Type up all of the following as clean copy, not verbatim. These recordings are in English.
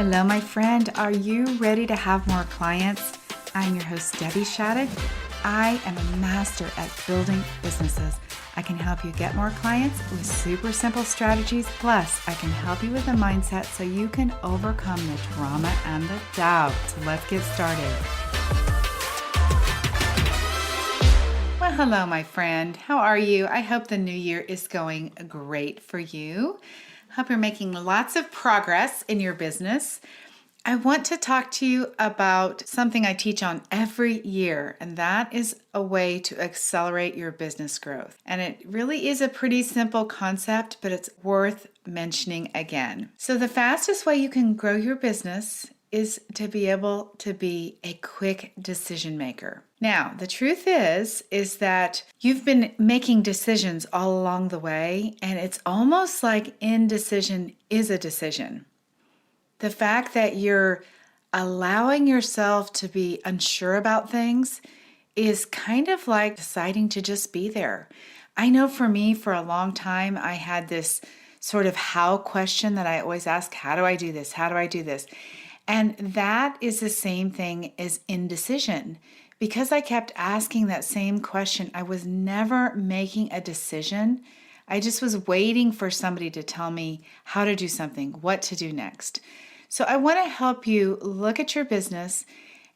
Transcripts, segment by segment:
Hello, my friend. Are you ready to have more clients? I'm your host, Debbie Shadid. I am a master at building businesses. I can help you get more clients with super simple strategies. Plus, I can help you with a mindset so you can overcome the drama and the doubt. So let's get started. Well, hello, my friend. How are you? I hope the new year is going great for you. Hope you're making lots of progress in your business. I want to talk to you about something I teach on every year, and that is a way to accelerate your business growth. And it really is a pretty simple concept, but it's worth mentioning again. So the fastest way you can grow your business is to be able to be a quick decision maker. Now, the truth is that you've been making decisions all along the way, and it's almost like indecision is a decision. The fact that you're allowing yourself to be unsure about things is kind of like deciding to just be there. I know for me, for a long time, I had this sort of how question that I always ask, how do I do this? How do I do this? And that is the same thing as indecision. Because I kept asking that same question, I was never making a decision. I just was waiting for somebody to tell me how to do something, what to do next. So I want to help you look at your business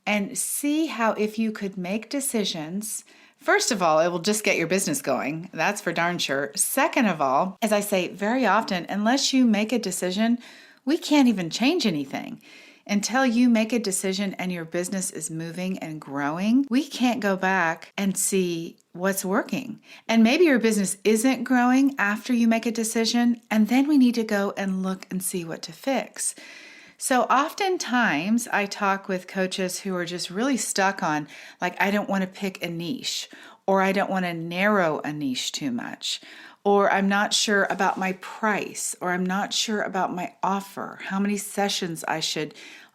and see how if you could make decisions. First of all, it will just get your business going. That's for darn sure. Second of all, as I say very often, unless you make a decision, we can't even change anything. Until you make a decision and your business is moving and growing, we can't go back and see what's working. And maybe your business isn't growing after you make a decision, and then we need to go and look and see what to fix. So oftentimes I talk with coaches who are just really stuck on, like, I don't want to pick a niche, or I don't want to narrow a niche too much, or I'm not sure about my price, or I'm not sure about my offer, how many sessions I should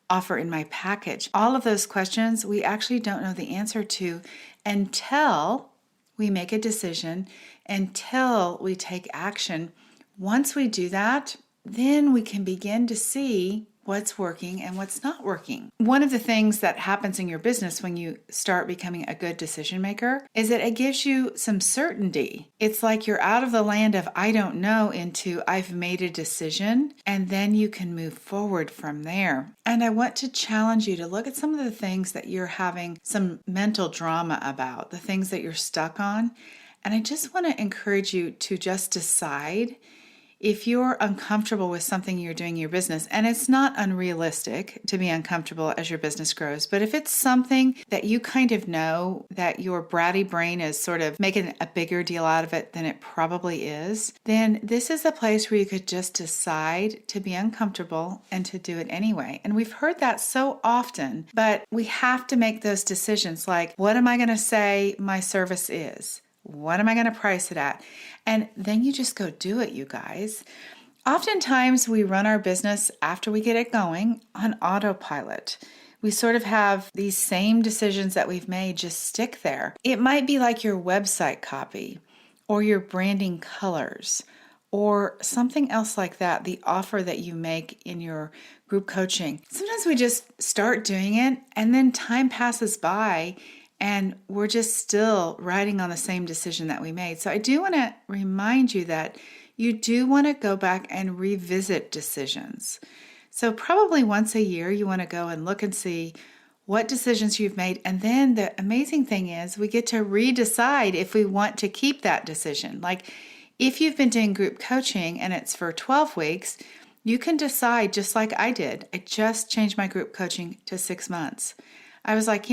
offer in my package. All of those questions we actually don't know the answer to until we make a decision, until we take action. Once we do that, then we can begin to see what's working and what's not working. One of the things that happens in your business when you start becoming a good decision maker is that it gives you some certainty. It's like you're out of the land of I don't know into I've made a decision, and then you can move forward from there. And I want to challenge you to look at some of the things that you're having some mental drama about, the things that you're stuck on. And I just want to encourage you to just decide if you're uncomfortable with something you're doing in your business, and it's not unrealistic to be uncomfortable as your business grows, but if it's something that you kind of know that your bratty brain is sort of making a bigger deal out of it than it probably is, then this is a place where you could just decide to be uncomfortable and to do it anyway. And we've heard that so often, but we have to make those decisions like, what am I going to say my service is? What am I going to price it at? And then you just go do it, you guys. Oftentimes we run our business after we get it going on autopilot. We sort of have these same decisions that we've made just stick there. It might be like your website copy or your branding colors or something else like that, the offer that you make in your group coaching. Sometimes we just start doing it and then time passes by and we're just still riding on the same decision that we made. So I do want to remind you that you do want to go back and revisit decisions. So probably once a year, you want to go and look and see what decisions you've made. And then the amazing thing is we get to redecide if we want to keep that decision. Like if you've been doing group coaching and it's for 12 weeks, you can decide just like I did. I just changed my group coaching to 6 months. I was like,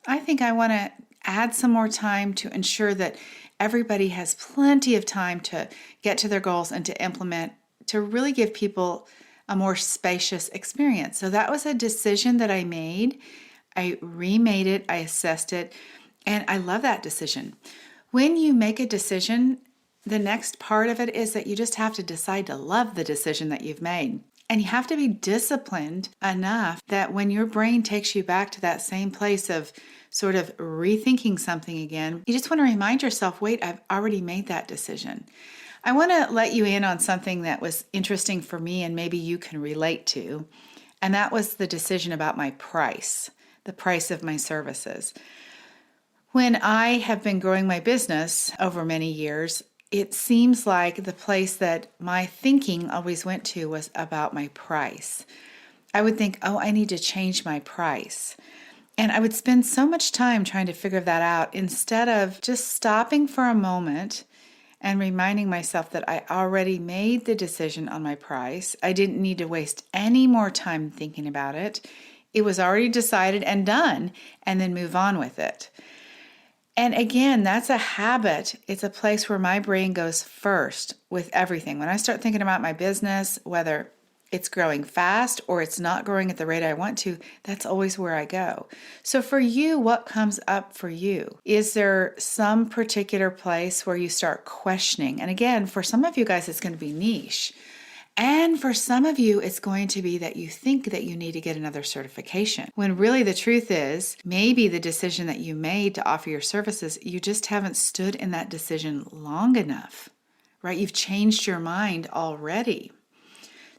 I think I want to add some more time to ensure that everybody has plenty of time to get to their goals and to implement, to really give people a more spacious experience. So that was a decision that I made. I remade it, I assessed it, and I love that decision. When you make a decision, the next part of it is that you just have to decide to love the decision that you've made. And you have to be disciplined enough that when your brain takes you back to that same place of sort of rethinking something again, you just want to remind yourself, wait, I've already made that decision. I want to let you in on something that was interesting for me and maybe you can relate to. And that was the decision about my price, the price of my services. When I have been growing my business over many years, it seems like the place that my thinking always went to was about my price. I would think, oh, I need to change my price. And I would spend so much time trying to figure that out instead of just stopping for a moment and reminding myself that I already made the decision on my price. I didn't need to waste any more time thinking about it. It was already decided and done, and then move on with it. And again, that's a habit. It's a place where my brain goes first with everything. When I start thinking about my business, whether it's growing fast or it's not growing at the rate I want to, that's always where I go. So for you, what comes up for you? Is there some particular place where you start questioning? And again, for some of you guys, it's going to be niche. And for some of you, it's going to be that you think that you need to get another certification. When really the truth is, maybe the decision that you made to offer your services, you just haven't stood in that decision long enough, right? You've changed your mind already.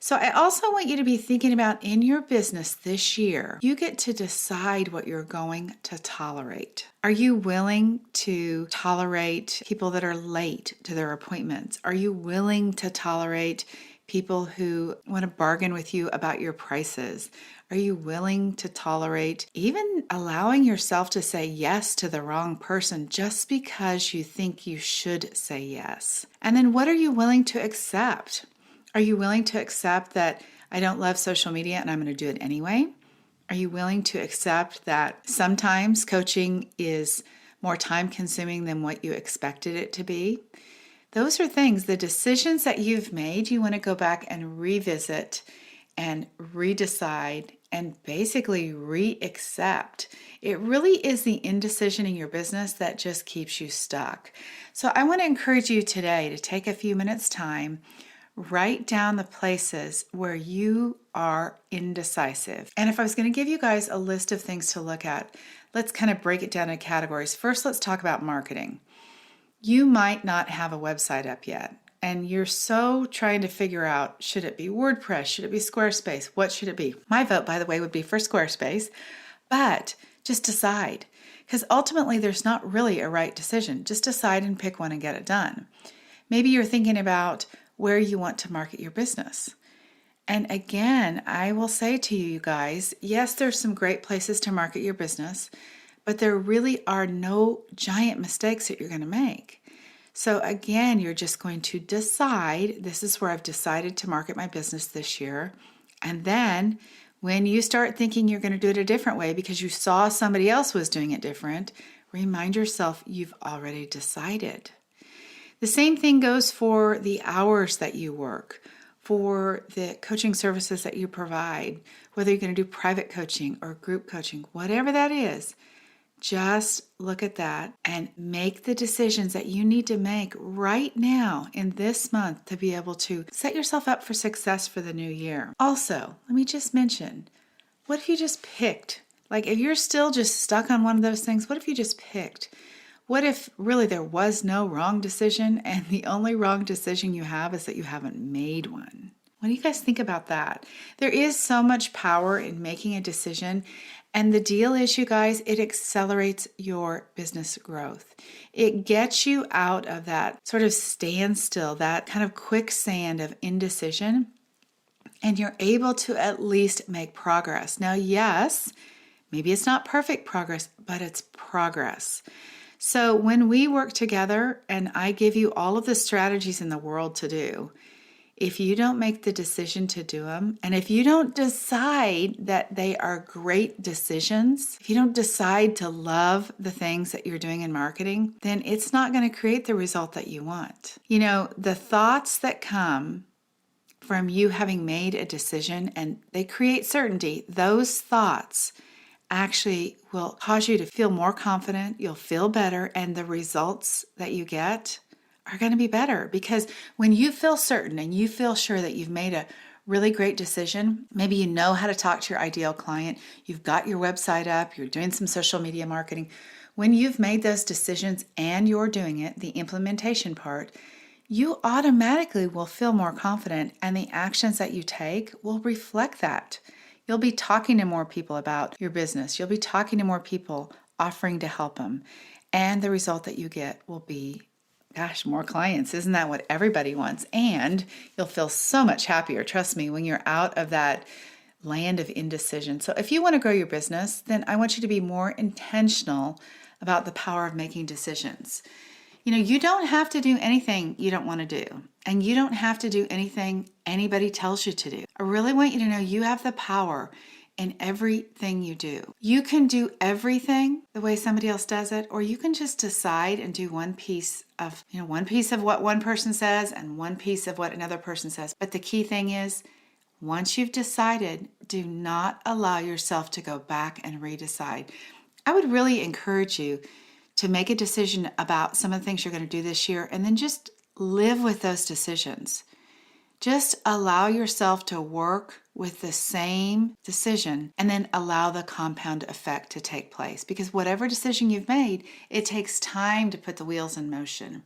So I also want you to be thinking about in your business this year, you get to decide what you're going to tolerate. Are you willing to tolerate people that are late to their appointments? Are you willing to tolerate people who want to bargain with you about your prices? Are you willing to tolerate even allowing yourself to say yes to the wrong person just because you think you should say yes? And then what are you willing to accept? Are you willing to accept that I don't love social media and I'm going to do it anyway? Are you willing to accept that sometimes coaching is more time consuming than what you expected it to be? Those are things, the decisions that you've made, you want to go back and revisit and redecide and basically re-accept. It really is the indecision in your business that just keeps you stuck. So I want to encourage you today to take a few minutes time, write down the places where you are indecisive. And if I was going to give you guys a list of things to look at, let's kind of break it down into categories. First, let's talk about marketing. You might not have a website up yet, and you're so trying to figure out, should it be WordPress? Should it be Squarespace? What should it be? My vote, by the way, would be for Squarespace, but just decide, because ultimately there's not really a right decision. Just decide and pick one and get it done. Maybe you're thinking about where you want to market your business. And again, I will say to you guys, yes, there's some great places to market your business, but there really are no giant mistakes that you're going to make. So again, you're just going to decide, this is where I've decided to market my business this year. And then when you start thinking you're going to do it a different way because you saw somebody else was doing it different, remind yourself you've already decided. The same thing goes for the hours that you work, for the coaching services that you provide, whether you're going to do private coaching or group coaching, whatever that is. Just look at that and make the decisions that you need to make right now in this month to be able to set yourself up for success for the new year. Also, let me just mention, what if you just picked? Like if you're still just stuck on one of those things, what if you just picked? What if really there was no wrong decision and the only wrong decision you have is that you haven't made one? What do you guys think about that? There is so much power in making a decision. And the deal is, you guys, it accelerates your business growth. It gets you out of that sort of standstill, that kind of quicksand of indecision, and you're able to at least make progress. Now, yes, maybe it's not perfect progress, but it's progress. So when we work together and I give you all of the strategies in the world to do, if you don't make the decision to do them, and if you don't decide that they are great decisions, if you don't decide to love the things that you're doing in marketing, then it's not going to create the result that you want. You know, the thoughts that come from you having made a decision and they create certainty, those thoughts actually will cause you to feel more confident, you'll feel better, and the results that you get are going to be better, because when you feel certain and you feel sure that you've made a really great decision, maybe you know how to talk to your ideal client, you've got your website up, you're doing some social media marketing. When you've made those decisions and you're doing it, the implementation part, you automatically will feel more confident, and the actions that you take will reflect that. You'll be talking to more people about your business. You'll be talking to more people, offering to help them. And the result that you get will be, gosh, more clients. Isn't that what everybody wants? And you'll feel so much happier, trust me, when you're out of that land of indecision. So if you want to grow your business, then I want you to be more intentional about the power of making decisions. You don't have to do anything you don't want to do, and you don't have to do anything anybody tells you to do. I really want you to know you have the power in everything you do. You can do everything the way somebody else does it, or you can just decide and do one piece of what one person says and one piece of what another person says. But the key thing is, once you've decided, do not allow yourself to go back and redecide. I would really encourage you to make a decision about some of the things you're going to do this year, and then just live with those decisions. Just allow yourself to work with the same decision and then allow the compound effect to take place. Because whatever decision you've made, it takes time to put the wheels in motion.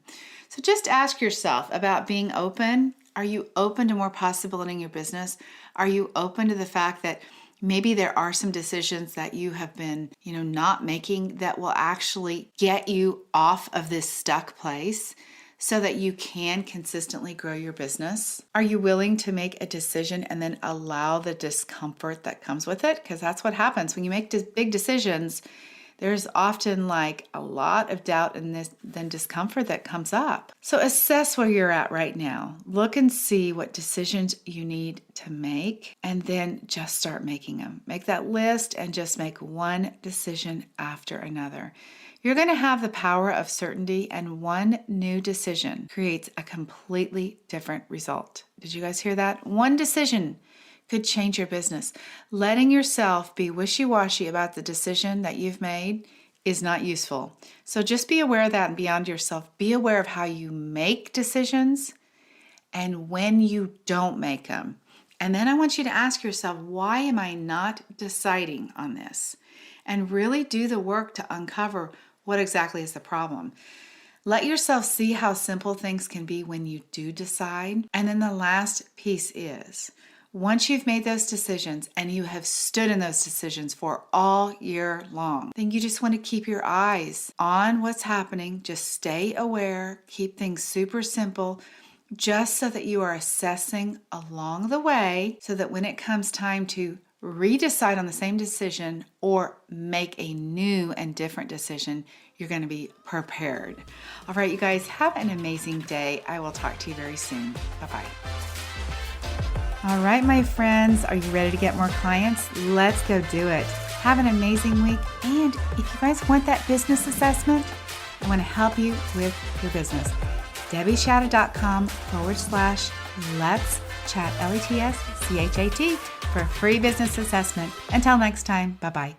So just ask yourself about being open. Are you open to more possibility in your business? Are you open to the fact that maybe there are some decisions that you have been, not making that will actually get you off of this stuck place so that you can consistently grow your business? Are you willing to make a decision and then allow the discomfort that comes with it? Because that's what happens when you make big decisions. There's often a lot of doubt and then discomfort that comes up. So assess where you're at right now. Look and see what decisions you need to make, and then just start making them. Make that list and just make one decision after another. You're going to have the power of certainty, and one new decision creates a completely different result. Did you guys hear that? One decision could change your business. Letting yourself be wishy-washy about the decision that you've made is not useful. So just be aware of that and beyond yourself. Be aware of how you make decisions and when you don't make them. And then I want you to ask yourself, why am I not deciding on this? And really do the work to uncover what exactly is the problem. Let yourself see how simple things can be when you do decide. And then the last piece is, once you've made those decisions and you have stood in those decisions for all year long, then you just want to keep your eyes on what's happening. Just stay aware, keep things super simple, just so that you are assessing along the way, so that when it comes time to redecide on the same decision or make a new and different decision, you're going to be prepared. All right, you guys, have an amazing day. I will talk to you very soon. Bye-bye. All right, my friends, are you ready to get more clients? Let's go do it. Have an amazing week. And if you guys want that business assessment, I want to help you with your business. DebbieShadid.com/let's chat, LETSCHAT, for a free business assessment. Until next time, bye-bye.